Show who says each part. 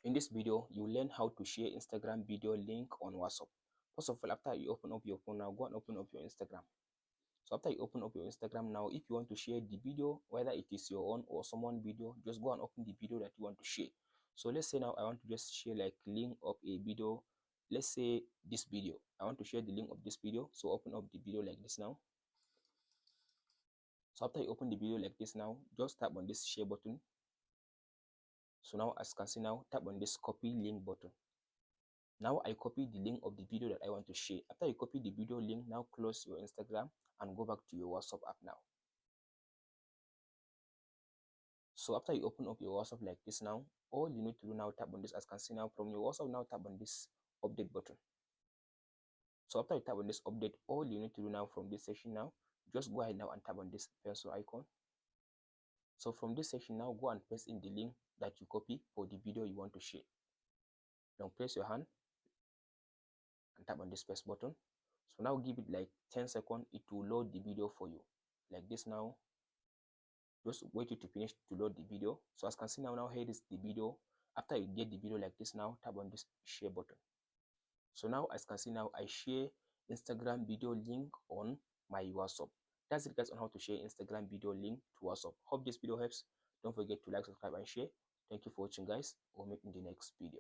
Speaker 1: In this video, you learn how to share Instagram video link on WhatsApp. First of all, after you open up your phone now, go and open up your Instagram. So after you open up your Instagram now, if you want to share the video, whether it is your own or someone video, just go and open the video that you want to share. So let's say now I want to just share like link of a video. Let's say this video. I want to share the link of this video. So open up the video like this now. So after you open the video like this now, just tap on this share button. So now as you can see now, tap on this copy link button. Now I copy the link of the video that I want to share. After you copy the video link, now close your Instagram and go back to your WhatsApp app now. So after you open up your WhatsApp like this now, all you need to do now, tap on this, as you can see now from your WhatsApp now, tap on this update button. So after you tap on this update, all you need to do now from this section now, just go ahead now and tap on this pencil icon. So from this section now, go and paste in the link that you copy for the video you want to share. Now place your hand and tap on this paste button. So now give it like 10 seconds, it will load the video for you like this now. Just wait it to finish to load the video. So as you can see now here is the video. After you get the video like this now, tap on this share button. So now as you can see now, I share Instagram video link on my WhatsApp. That's it guys on how to share Instagram video link to WhatsApp. Hope this video helps. Don't forget to like, subscribe and share. Thank you for watching guys. We'll meet in the next video.